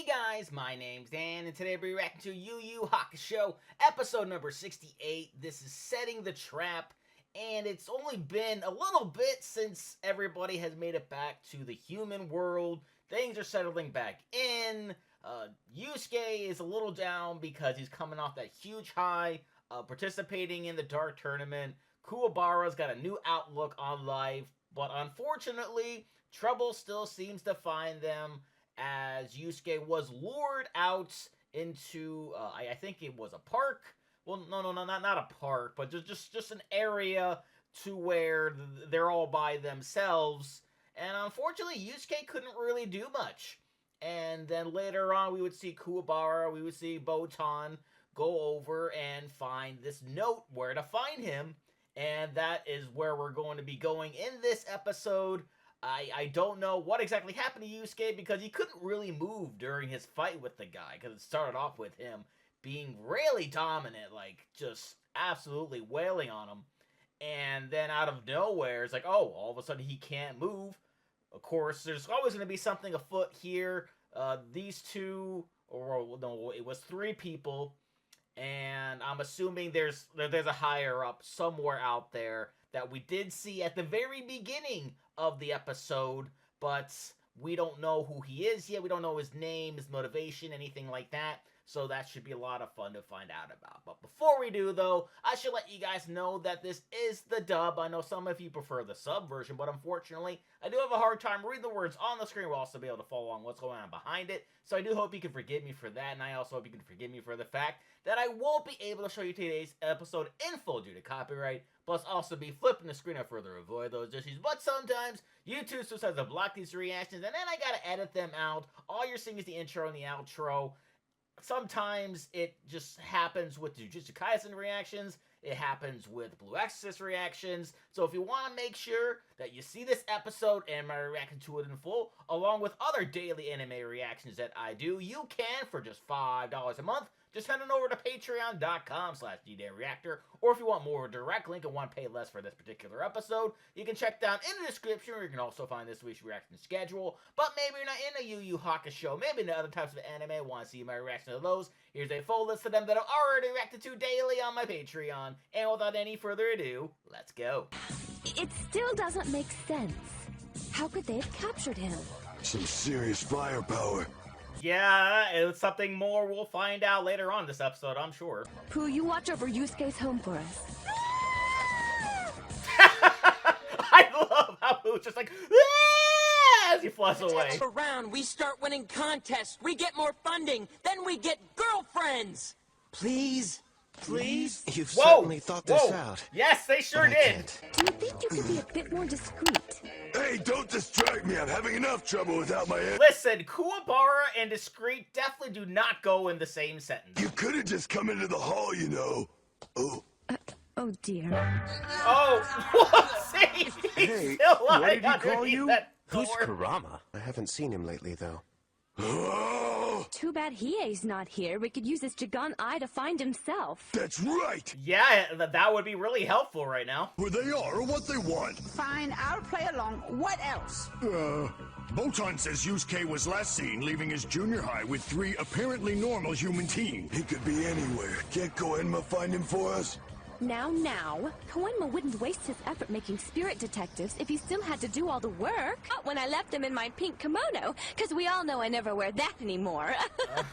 Hey guys, my name's Dan, and today we're reacting to Yu Hakusho, episode number 68. This is Setting the Trap, and it's only been a little bit since everybody has made it back to the human world. Things are settling back in. Yusuke is a little down because he's coming off that huge high, participating in the Dark Tournament. Kuwabara's got a new outlook on life, but unfortunately, trouble still seems to find them, as Yusuke was lured out into, I think it was a park. Well, no, not a park, but just an area to where they're all by themselves. And unfortunately, Yusuke couldn't really do much. And then later on, we would see Kuwabara, we would see Botan go over and find this note where to find him. And that is where we're going to be going in this episode. I don't know what exactly happened to Yusuke because he couldn't really move during his fight with the guy, because it started off with him being really dominant, like just absolutely wailing on him. And then out of nowhere, it's like, oh, all of a sudden he can't move. Of course, there's always going to be something afoot here. These two, or no, it was three people, and I'm assuming there's a higher up somewhere out there that we did see at the very beginning of the episode, but we don't know who he is yet. We don't know his name, his motivation, anything like that. So that should be a lot of fun to find out about. But before we do, though, I should let you guys know that this is the dub. I know some of you prefer the sub version, but unfortunately, I do have a hard time reading the words on the screen. We'll also be able to follow along what's going on behind it. So I do hope you can forgive me for that, and I also hope you can forgive me for the fact that I won't be able to show you today's episode in full due to copyright, plus also be flipping the screen to further avoid those issues. But sometimes YouTube decides to block these reactions, and then I gotta edit them out. All you're seeing is the intro and the outro. Sometimes it just happens with Jujutsu Kaisen reactions. It happens with Blue Exorcist reactions. So if you want to make sure that you see this episode and my reaction to it in full, along with other daily anime reactions that I do, you can for just $5 a month. Just head on over to patreon.com/DDayReactor, or if you want more direct link and want to pay less for this particular episode, you can check down in the description where you can also find this week's reaction schedule. But maybe you're not into Yu Hakusho, maybe into other types of anime, want to see my reaction to those. Here's a full list of them that I've already reacted to daily on my Patreon. And without any further ado, let's go. It still doesn't make sense. How could they have captured him? Some serious firepower. Yeah, it's something more we'll find out later on in this episode, I'm sure. Pooh, you watch over Yusuke's home for us. I love how Pooh's just like, as he flies away. Next round, we start winning contests. We get more funding. Then we get girlfriends. Please? Please? You've certainly thought this out. Yes, they sure did. Do you think you could be a bit more discreet? Hey, don't distract me. I'm having enough trouble without my head. Listen, Kuwabara and discreet definitely do not go in the same sentence. You could have just come into the hall, you know. Oh. Oh dear. Oh, whoopsie! He's Hey, still what lying did he call underneath you? that Who's door. Kurama? I haven't seen him lately, though. Oh, Too bad Hiei's not here. We could use his Jagan eye to find himself. that's right. Yeah, that would be really helpful right now. Where they are or what they want. Fine, I'll play along. What else? Botan says Yusuke was last seen leaving his junior high with 3 apparently normal human teens. He could be anywhere. Can't Koenma find him for us? Now. Koenma wouldn't waste his effort making spirit detectives if he still had to do all the work. Not when I left him in my pink kimono, because we all know I never wear that anymore.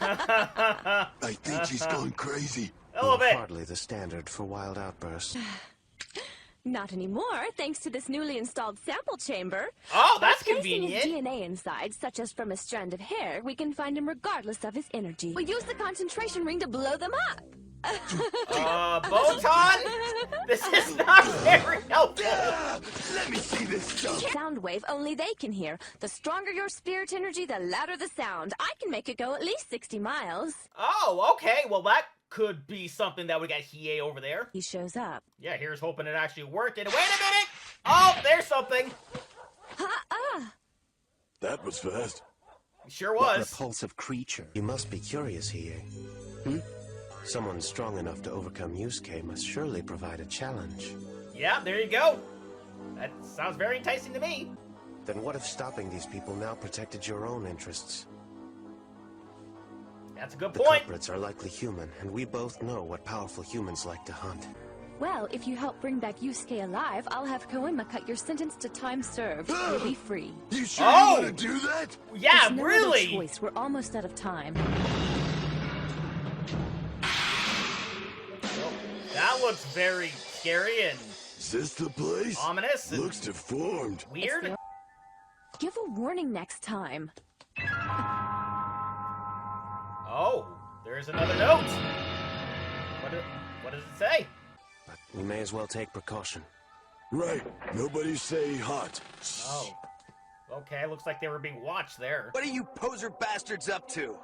I think she's gone crazy. A little bit. Hardly the standard for wild outbursts. Not anymore, thanks to this newly installed sample chamber. Oh, that's By tracing convenient. his DNA inside, such as from a strand of hair, we can find him regardless of his energy. We use the concentration ring to blow them up. Botan? This is not very helpful. Let me see this stuff. Sound wave only they can hear. The stronger your spirit energy, the louder the sound. I can make it go at least 60 miles. Oh, okay. Well, that could be something that we got Hiei over there. He shows up. Yeah, here's hoping it actually worked. And wait a minute! Oh, there's something. That was fast. Sure What was. repulsive creature. You must be curious, Hiei. Someone strong enough to overcome Yusuke must surely provide a challenge. Yeah, there you go. That sounds very enticing to me. Then what if stopping these people now protected your own interests? That's a good The point. culprits are likely human, and we both know what powerful humans like to hunt. Well, if you help bring back Yusuke alive, I'll have Koenma cut your sentence to time served. You'll be free. You sure Oh! you want to do that? Yeah, There's no really. other choice. We're almost out of time. That looks very scary and Is this the place? ominous and Looks deformed. weird. Give a warning next time. Oh, there's another note. What does it say? But we may as well take precaution. Right. Nobody say hot. Oh. Okay, looks like they were being watched there. What are you poser bastards up to?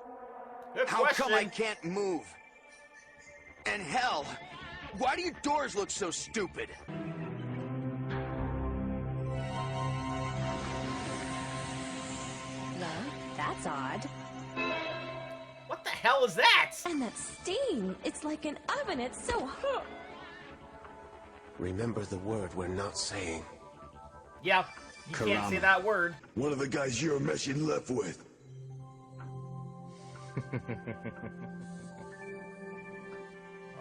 Good How question. come I can't move? And hell, why do your doors look so stupid? Well, that's odd. What the hell is that? And that steam, it's like an oven. It's so hot. Remember the word we're not saying. Yeah, you can't say that word. One of the guys you're meshing left with.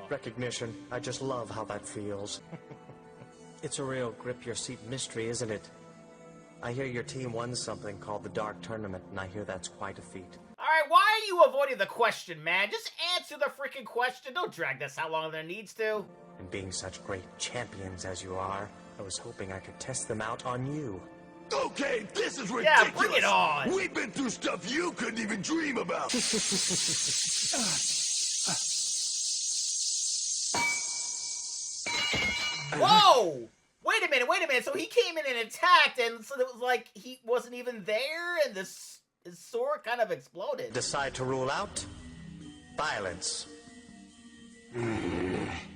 Recognition. I just love how that feels. It's a real grip-your-seat mystery, isn't it? I hear your team won something called the Dark Tournament, and I hear that's quite a feat. Alright, why are you avoiding the question, man? Just answer the freaking question. Don't drag this out longer than it needs to. And being such great champions as you are, I was hoping I could test them out on you. Okay, this is ridiculous. Yeah, bring it on. We've been through stuff you couldn't even dream about. Whoa! Wait a minute. So he came in and attacked, and so it was like he wasn't even there, and his sword kind of exploded. Decide to rule out violence.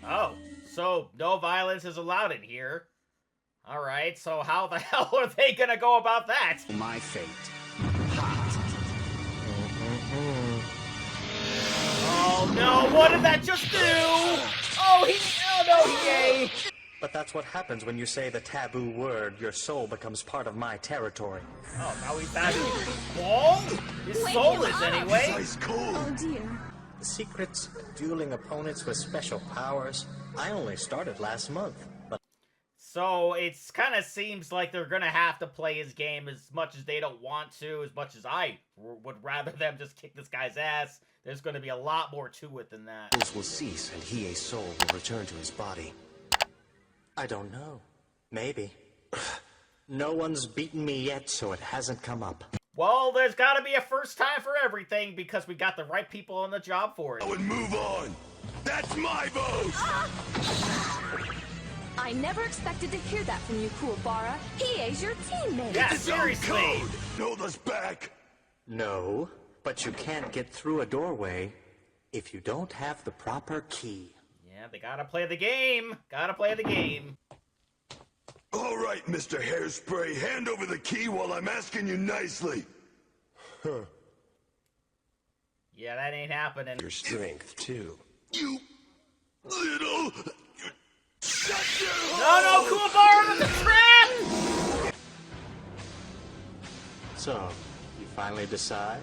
Oh, so no violence is allowed in here. Alright, so how the hell are they gonna go about that? My fate. Oh no, what did that just do? Oh no, he But that's what happens when you say the taboo word. Your soul becomes part of my territory. Oh, now he's back in his ball? His Wake soul him is up. anyway. Ice cold. Oh dear. Secrets, dueling opponents with special powers. I only started last month, but So it's kind of seems like they're gonna have to play his game as much as they don't want to, as much as I would rather them just kick this guy's ass. There's gonna be a lot more to it than that. Things will cease, and Hiei's soul will return to his body. I don't know. Maybe. No one's beaten me yet, so it hasn't come up. Well, there's gotta be a first time for everything because we got the right people on the job for it. I would move on. That's my vote. I never expected to hear that from you, Kuwabara. Hiei's your teammate. Yeah, It's on seriously. code. Hold us back. No, but you can't get through a doorway if you don't have the proper key. Yeah, they gotta play the game. Gotta play the game. All right, Mr. Hairspray, hand over the key while I'm asking you nicely. Yeah, that ain't happening. Your strength, too. You little... Shut your No, Kuwabara, that's a trap! So, you finally decide?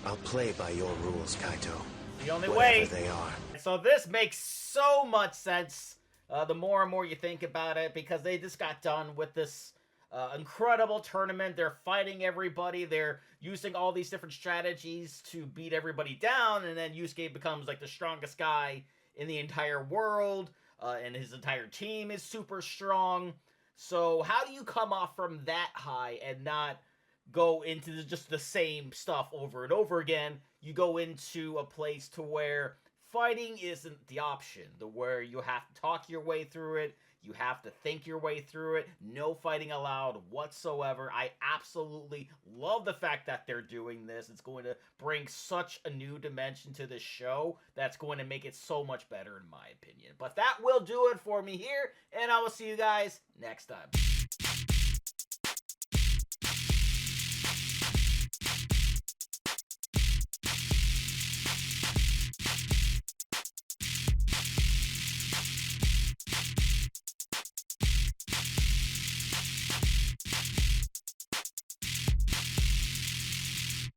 I'll play by your rules, Kaito. The only Whatever way. they are. So this makes so much sense the more and more you think about it, because they just got done with this incredible tournament. They're fighting everybody. They're using all these different strategies to beat everybody down, and then Yusuke becomes like the strongest guy in the entire world, and his entire team is super strong. So how do you come off from that high and not go into just the same stuff over and over again? You go into a place to where fighting isn't the option, where you have to talk your way through it, you have to think your way through it, no fighting allowed whatsoever. I absolutely love the fact that they're doing this. It's going to bring such a new dimension to this show that's going to make it so much better in my opinion. But that will do it for me here, and I will see you guys next time.